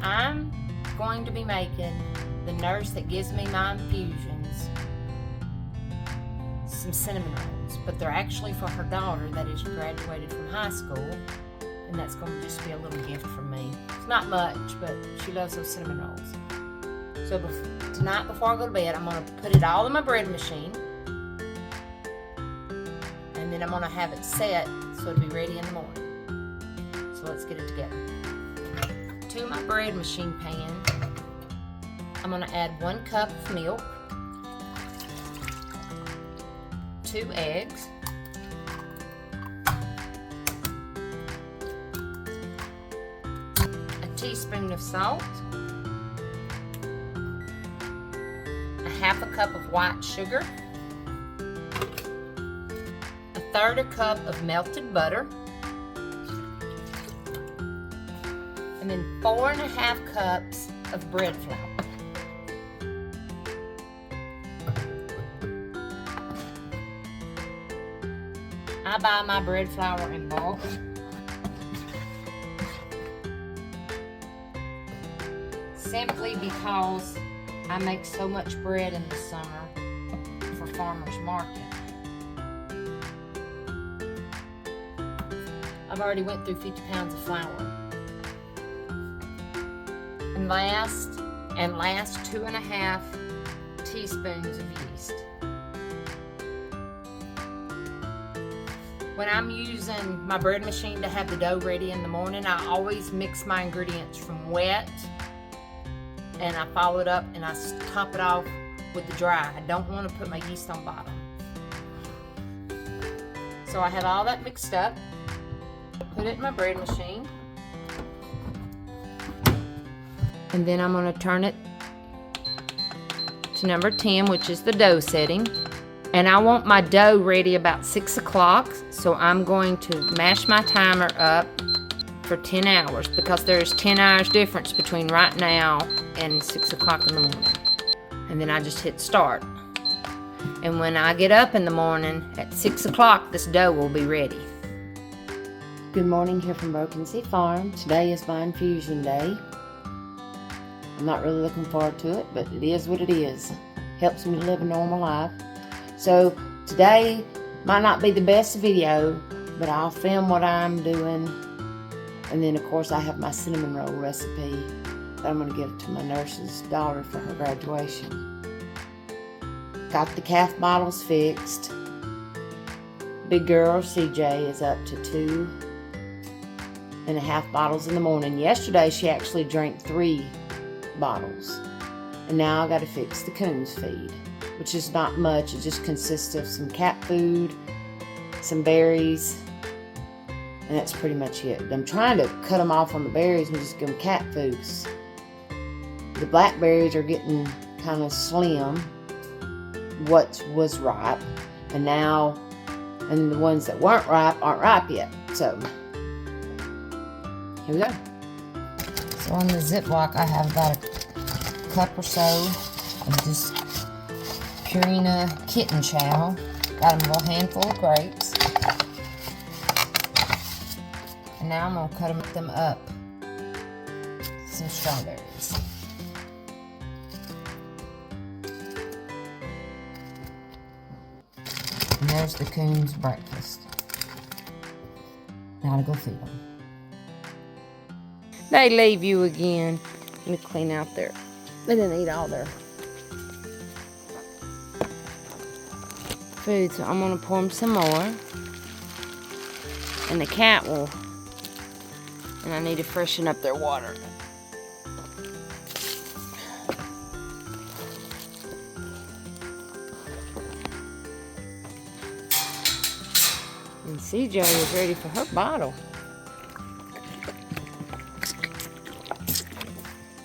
I'm going to be making the nurse that gives me my infusions some cinnamon rolls, but they're actually for her daughter that has graduated from high school, and that's going to just be a little gift from me. It's not much, but she loves those cinnamon rolls. So tonight before I go to bed, I'm going to put it all in my bread machine, and then I'm going to have it set so it'll be ready in the morning. So let's get it together. To my bread machine pan, I'm going to add 1 cup of milk, 2 eggs, a teaspoon of salt, a 1/2 cup of white sugar, 1/3 cup of melted butter, and then 4 1/2 cups of bread flour. I buy my bread flour in bulk. Simply because I make so much bread in the summer for farmers market. I've already went through 50 pounds of flour. And last 2 1/2 teaspoons of yeast. When I'm using my bread machine to have the dough ready in the morning, I always mix my ingredients from wet, and I follow it up and I top it off with the dry. I don't want to put my yeast on bottom. So I have all that mixed up. Put it in my bread machine. And then I'm going to turn it to number 10, which is the dough setting. And I want my dough ready about 6 o'clock, so I'm going to mash my timer up for 10 hours because there's 10 hours difference between right now and 6 o'clock in the morning. And then I just hit start. And when I get up in the morning at 6 o'clock, this dough will be ready. Good morning here from Broken Sea Farm. Today is my infusion day. I'm not really looking forward to it, but it is what it is. Helps me to live a normal life. So today might not be the best video, but I'll film what I'm doing. And then of course I have my cinnamon roll recipe that I'm going to give to my nurse's daughter for her graduation. Got the calf bottles fixed. Big girl CJ is up to 2 1/2 bottles in the morning. Yesterday she actually drank 3 bottles. And now I got to fix the coons feed, which is not much. It just consists of some cat food, some berries, and that's pretty much it. I'm trying to cut them off on the berries and just give them cat foods. The blackberries are getting kind of slim, what was ripe, and the ones that weren't ripe aren't ripe yet. So here we go. So on the Ziploc I have about a cup or so of this Purina kitten chow. Got a little handful of grapes. And now I'm going to cut them up. Some strawberries. And there's the coon's breakfast. Now to go feed them. They leave you again. Let me clean out there. They didn't eat all their food, so I'm going to pour them some more. And the cat will. And I need to freshen up their water. And CJ is ready for her bottle.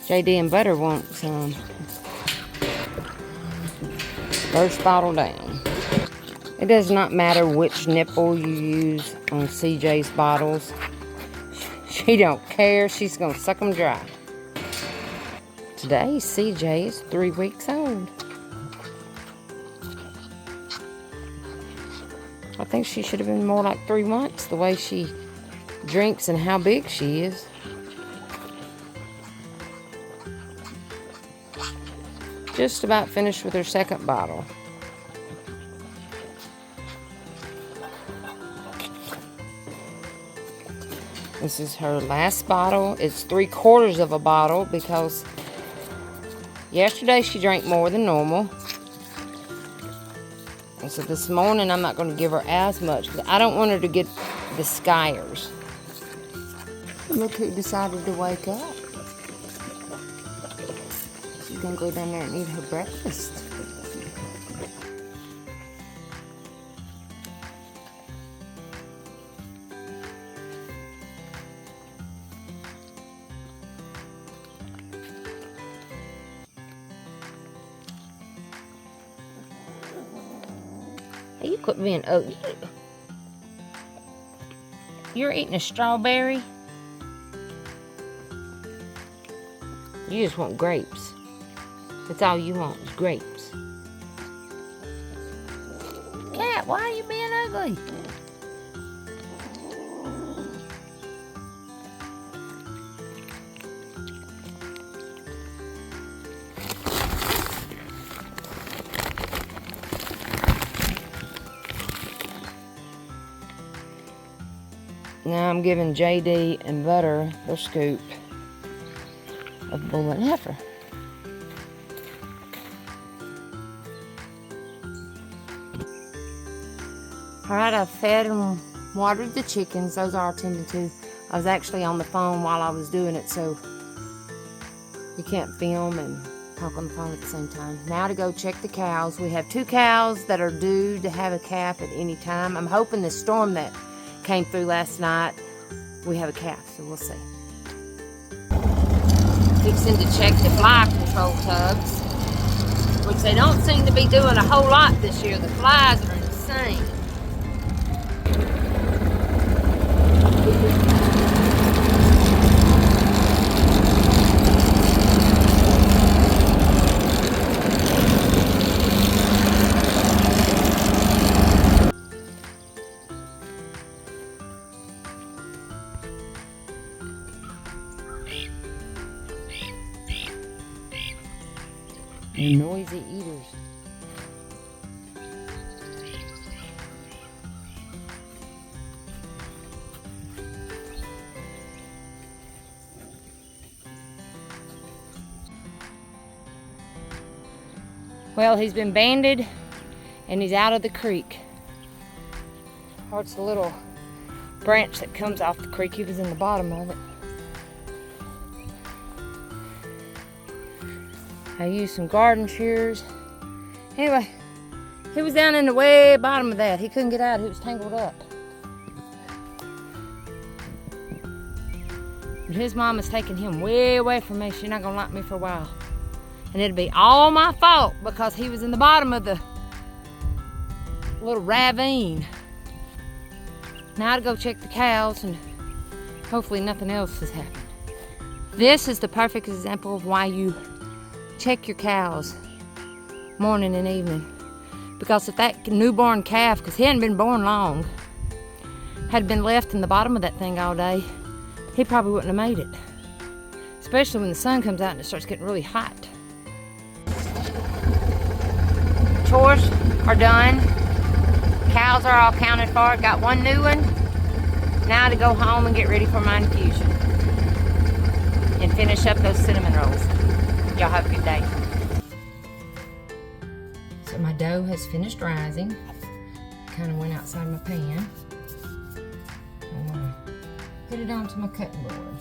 JD and Butter want some. First bottle down. It does not matter which nipple you use on CJ's bottles. She don't care. She's going to suck them dry. Today, CJ is 3 weeks old. I think she should have been more like 3 months, the way she drinks and how big she is. just about finished with her second bottle. This is her last bottle. It's 3/4 of a bottle because yesterday she drank more than normal. And so this morning I'm not going to give her as much because I don't want her to get the skyers. Look who decided to wake up. She's going to go down there and eat her breakfast. Hey, you quit being ugly. You're eating a strawberry? You just want grapes. That's all you want is grapes. Cat, why are you being ugly? Now I'm giving JD and Butter their scoop of bull and heifer. Alright, I've fed and watered the chickens. Those are attended to. I was actually on the phone while I was doing it, so you can't film and talk on the phone at the same time. Now to go check the cows. We have 2 cows that are due to have a calf at any time. I'm hoping this storm that came through last night, we have a calf, so we'll see. Fixing to check the fly control tubs, which they don't seem to be doing a whole lot this year. The flies are insane. They're noisy eaters. Well, he's been banded and he's out of the creek. Or it's a little branch that comes off the creek. He was in the bottom of it. I used some garden shears. Anyway, he was down in the way bottom of that. He couldn't get out. He was tangled up. But his mama's taking him way away from me. She's not gonna like me for a while. And it'll be all my fault because he was in the bottom of the little ravine. Now to go check the cows and hopefully nothing else has happened. This is the perfect example of why you check your cows morning and evening. Because if that newborn calf, because he hadn't been born long, had been left in the bottom of that thing all day, he probably wouldn't have made it. Especially when the sun comes out and it starts getting really hot. Chores are done. Cows are all counted for. Got 1 new one. Now to go home and get ready for my infusion. And finish up those cinnamon rolls. Y'all have a good day. So my dough has finished rising. Kind of went outside my pan. I'm gonna put it onto my cutting board.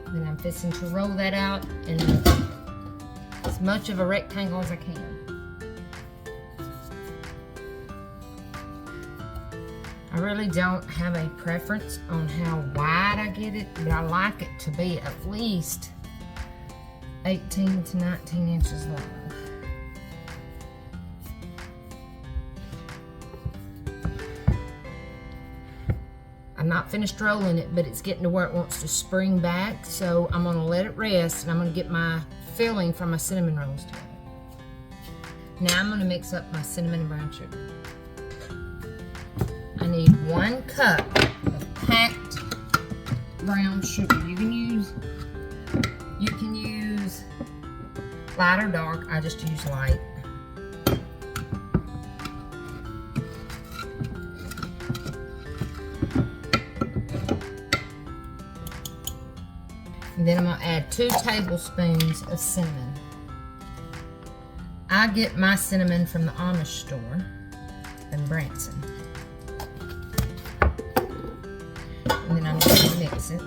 Then I'm fixing to roll that out in as much of a rectangle as I can. I really don't have a preference on how wide I get it, but I like it to be at least 18 to 19 inches long. I'm not finished rolling it, but it's getting to where it wants to spring back, so I'm gonna let it rest and I'm gonna get my filling from my cinnamon rolls together. Now I'm gonna mix up my cinnamon and brown sugar. I need 1 cup of packed brown sugar. You can use light or dark, I just use light. And then I'm gonna add 2 tablespoons of cinnamon. I get my cinnamon from the Amish store in Branson. And then I'm going to mix it.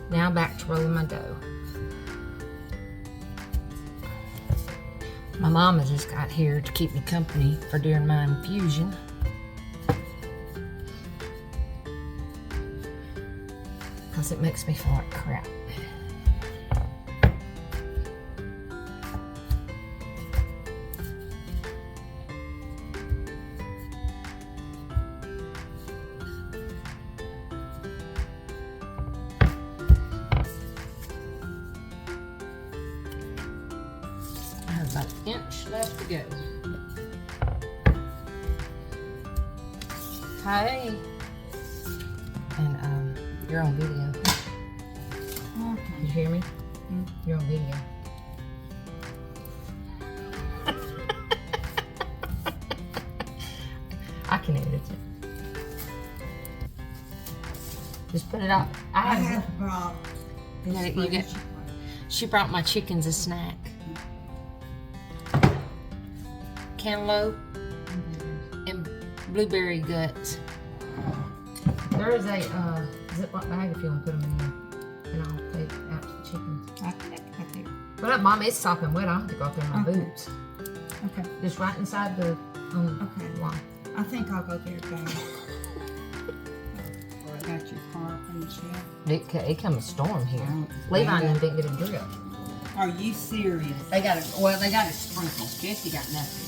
Now back to rolling my dough. My mama just got here to keep me company for during my infusion. Because it makes me feel like crap. I have about an inch left to go. Hi. And you're on video. Okay. You hear me? You're on video. I can edit it. Just put it out. I have brought. She brought my chickens a snack. Cantaloupe and blueberry guts. There is a Ziploc bag if you want to put them in there, and I'll take it out to the chickens. I think. What up, Mom? It's sopping wet. I have to go out there in my Okay. boots. Okay. Just right inside the Okay. line. I think I'll go there, Dan. I got your car from the shed. It come a storm here. Oh, Levi and yeah. them didn't get a drip. Are you serious? They got a sprinkle. Jesse got nothing.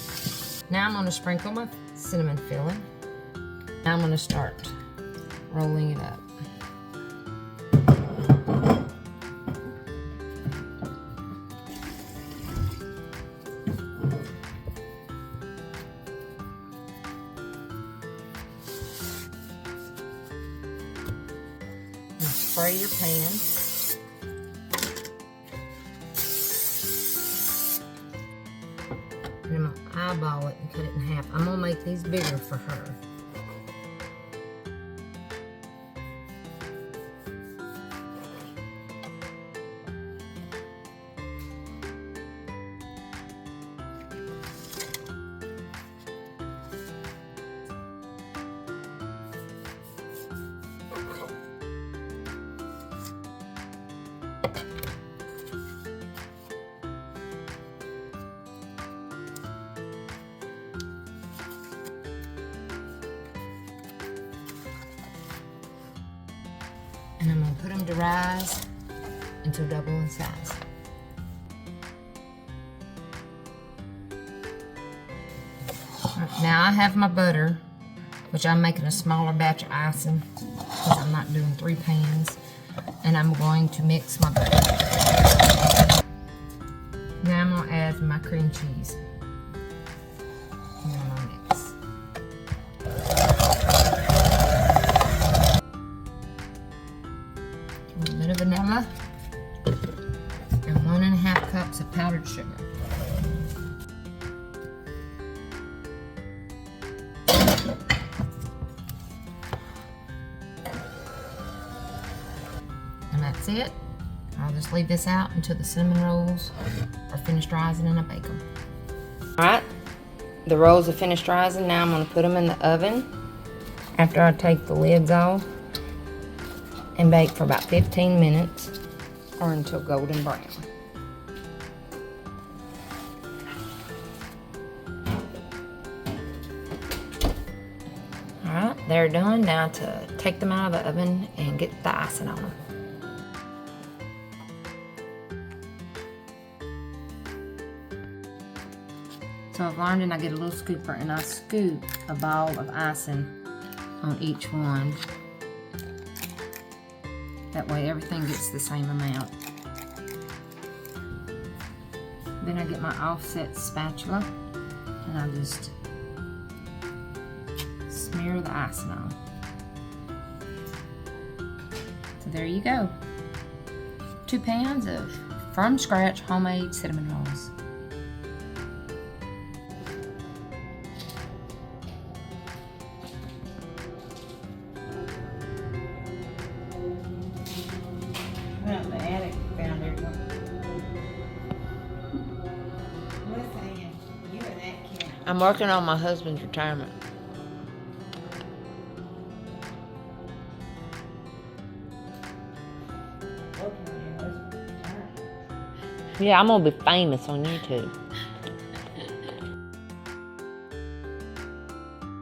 Now I'm going to sprinkle my cinnamon filling. Now I'm going to start rolling it up. Now spray your pan. And I'm going to eyeball it and cut it in half. I'm going to make these bigger for her. And I'm going to put them to rise until double in size. Now I have my butter, which I'm making a smaller batch of icing because I'm not doing 3 pans. And I'm going to mix my butter. Now I'm going to add my cream cheese. And I'm going to mix. A little bit of vanilla and 1.5 cups of powdered sugar. And that's it. I'll just leave this out until the cinnamon rolls are finished rising and I bake them. Alright, the rolls are finished rising. Now I'm going to put them in the oven after I take the lids off and bake for about 15 minutes or until golden brown. Alright, they're done. Now to take them out of the oven and get the icing on them. So I've learned, and I get a little scooper and I scoop a ball of icing on each one. That way everything gets the same amount. Then I get my offset spatula and I just smear the icing on. So there you go. 2 pounds of from scratch homemade cinnamon rolls. Well, the attic found there. Listen, you and that cat. I'm working on my husband's retirement. Working on your husband's retirement. Yeah, I'm gonna be famous on YouTube.